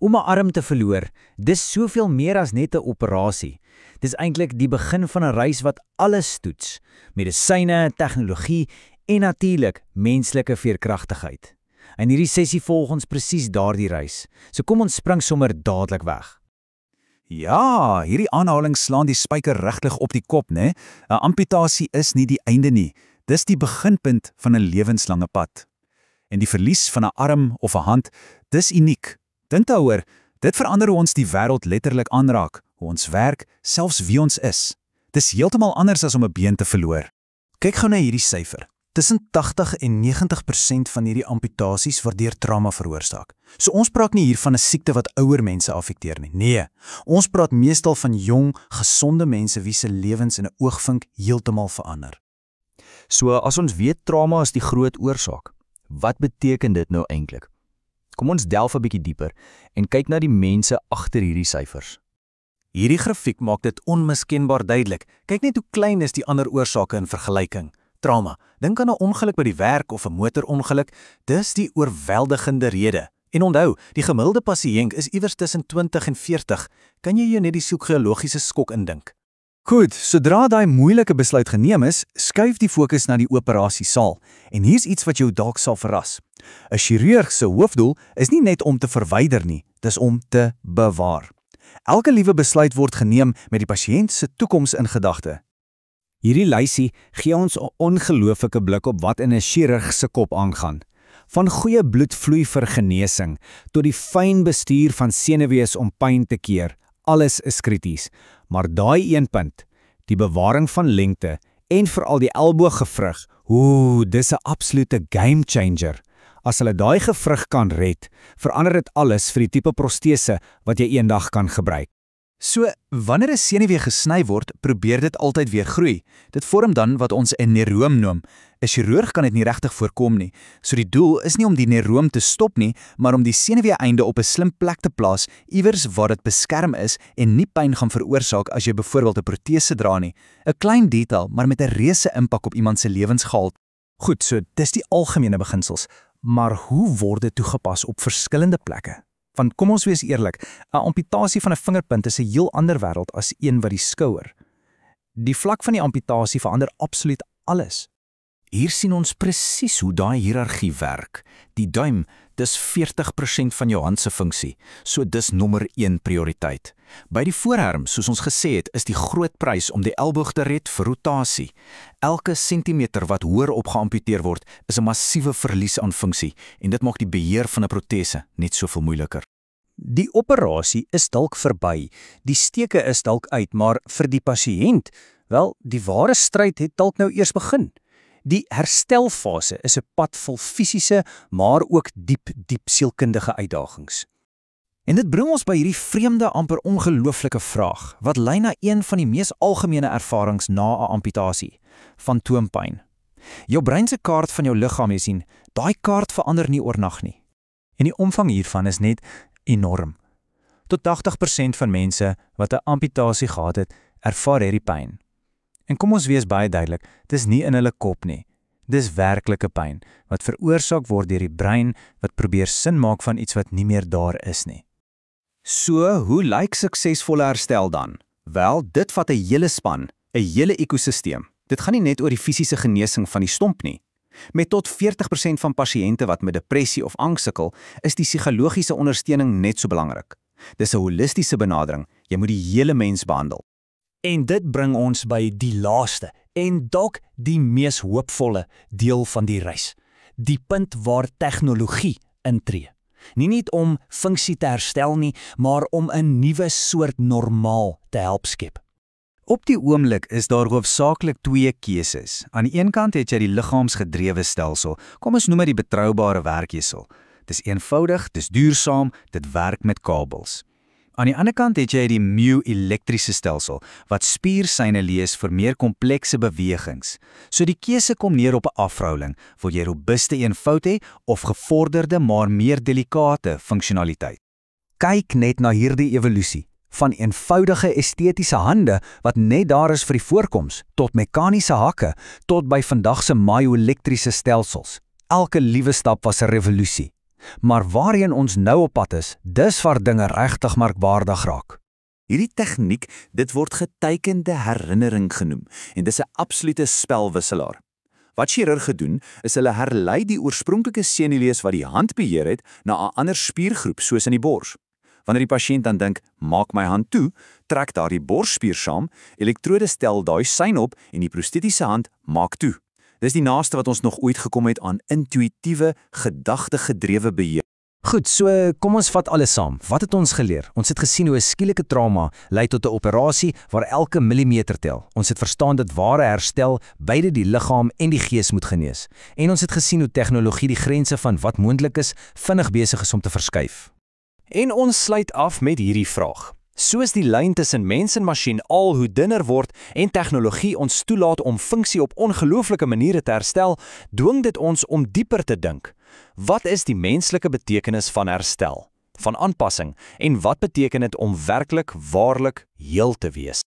Om 'n arm te verloor, dis soveel meer as net 'n operasie. Dis eintlik die begin van 'n reis wat alles toets: medisyne, tegnologie en natuurlik menslike veerkragtigheid. In hierdie sessie volg ons presies daardie reis. So kom ons spring sommer dadelik weg. Ja, hierdie aanhaling slaan die spyker regtig op die kop, né? 'n Amputasie is nie die einde nie. Dis die beginpunt van 'n lewenslange pad. En die verlies van 'n arm of 'n hand, dis uniek. Dink daaroor, dit verander hoe ons die wêreld letterlik aanraak, hoe ons werk, selfs wie ons is. Dis heeltemal anders as om 'n been te verloor. Kyk gou na hierdie syfer. Tussen 80 en 90% van hierdie amputasies word deur trauma veroorsaak. So ons praat nie hier van 'n siekte wat ouer mense affekteer nie. Nee, ons praat meestal van jong, gesonde mense wie se lewens in 'n oogvink heeltemal verander. So as ons weet trauma is die groot oorsaak, wat beteken dit nou eintlik? Kom ons delf 'n bietjie dieper en kyk na die mense agter hierdie syfers. Hierdie grafiek maak dit onmiskenbaar duidelik. Kyk net hoe klein is die ander oorsake in vergelyking. Trauma. Dink aan 'n ongeluk by die werk of 'n motorongeluk. Dis die oorweldigende rede. En onthou, die gemiddelde pasiënt is iewers tussen 20 en 40. Kan jy jou net die psigologiese skok indink? Goed, sodra daai moeilike besluit geneem is, skuif die fokus na die operasiesaal. En hier's iets wat jou dalk sal verras. 'n Chirurg se hoofdoel is nie net om te verwyder nie, dis om te bewaar. Elke liewe besluit word geneem met die pasiënt se toekoms in gedagte. Hierdie lysie gee ons 'n ongelooflike blik op wat in 'n chirurg se kop aangaan. Van goeie bloedvloei vir genesing tot die fyn bestuur van senuwees om pyn te keer, alles is krities. Maar daai een punt, die bewaring van lengte en veral die elbooggewrig, dis 'n absolute game changer. As hulle daai gewrig kan red, verander dit alles vir die tipe protese wat jy eendag kan gebruik. So, wanneer 'n senuwee gesny word, probeer dit altyd weer groei. Dit vorm dan wat ons 'n neuroom noem. 'n Chirurg kan dit nie regtig voorkom nie. So die doel is nie om die neuroom te stop nie, maar om die senuwee-einde op 'n slim plek te plaas, iewers waar dit beskerm is en nie pyn gaan veroorsaak as jy byvoorbeeld 'n protese dra nie. 'n Klein detail, maar met 'n reuse impak op iemand se lewensgehalte. Goed, so dis die algemene beginsels. Maar hoe word dit toegepas op verskillende plekke? Want kom ons wees eerlik, 'n amputasie van 'n vingerpunt is 'n heel ander wêreld as een wat die skouer. Die vlak van die amputasie verander absoluut alles. Hier sien ons presies hoe daai hiërargie werk. Die duim, dis 40% van jou hand se funksie, so dis nommer 1 prioriteit. By die voorarm, soos ons gesê het, is die groot prys om die elboog te red vir rotasie. Elke sentimeter wat hoër op geamputeer word, is 'n massiewe verlies aan funksie en dit maak die beheer van 'n protese net soveel moeiliker. Die operasie is dalk verby, die steke is dalk uit, maar vir die pasiënt, wel, die ware stryd het dalk nou eers begin. Die herstelfase is 'n pad vol fisiese, maar ook diep sielkundige uitdagings. En dit bring ons by hierdie vreemde, amper ongelooflike vraag, wat lei na een van die mees algemene ervarings na 'n amputasie, fantoompyn. Jou brein se kaart van jou liggaam, jy sien, daai kaart verander nie oornag nie. En die omvang hiervan is net enorm. Tot 80% van mense wat 'n amputasie gehad het, ervaar hierdie pyn. En kom ons wees baie duidelik, dis nie in hulle kop nie. Dis werklike pyn, wat veroorsaak word deur die brein wat probeer sin maak van iets wat nie meer daar is nie. So, hoe lyk suksesvolle herstel dan? Wel, dit vat 'n hele span, 'n hele ekosisteem. Dit gaan nie net oor die fisiese genesing van die stomp nie. Met tot 40% van pasiënte wat met depressie of angs sukkel, is die psigologiese ondersteuning net so belangrik. Dis 'n holistiese benadering, jy moet die hele mens behandel. En dit bring ons by die laaste en dalk die mees hoopvolle deel van die reis. Die punt waar tegnologie intree. Nie net om funksie te herstel nie, maar om 'n nuwe soort normaal te help skep. Op die oomblik is daar hoofsaaklik 2 keuses. Aan die een kant het jy die liggaamsgedrewe stelsel, kom ons noem dit die betroubare werkjesel. Dis eenvoudig, dis duursaam, dit werk met kabels. Aan die ander kant het jy die myoelektriese stelsel, wat spiersyne lees vir meer komplekse bewegings. So die keuse kom neer op 'n afrouling, wil jy robuuste eenvoud hê of gevorderde maar meer delikate funksionaliteit. Kyk net na hierdie evolusie, van eenvoudige estetiese hande wat net daar is vir die voorkoms, tot meganiese hakke, tot by vandag se myoelektriese stelsels. Elke liewe stap was 'n revolusie. Maar waarheen ons nou op pad is, dis waar dinge regtig merkwaardig raak. Hierdie tegniek, dit word getekende herinnering genoem en dis 'n absolute spelwisselaar. Wat chirurge doen, is hulle herlei die oorspronklike senulees wat die hand beheer het na 'n ander spiergroep soos in die bors. Wanneer die pasiënt dan dink, maak my hand toe, trek daardie borsspier saam, elektrode stel daai sein op en die prostetiese hand maak toe. Dis die naaste wat ons nog ooit gekom het aan intuïtiewe, gedagtegedrewe beheer. Goed, so kom ons vat alles saam. Wat het ons geleer? Ons het gesien hoe 'n skielike trauma lei tot 'n operasie waar elke millimeter tel. Ons het verstaan dat ware herstel beide die liggaam en die gees moet genees. En ons het gesien hoe tegnologie die grense van wat moontlik is, vinnig besig is om te verskuif. En ons sluit af met hierdie vraag. Soos die lyn tussen mens en masjien al hoe dunner word en tegnologie ons toelaat om funksie op ongelooflike maniere te herstel, dwing dit ons om dieper te dink. Wat is die menslike betekenis van herstel, van aanpassing en wat beteken dit om werklik, waarlik heel te wees?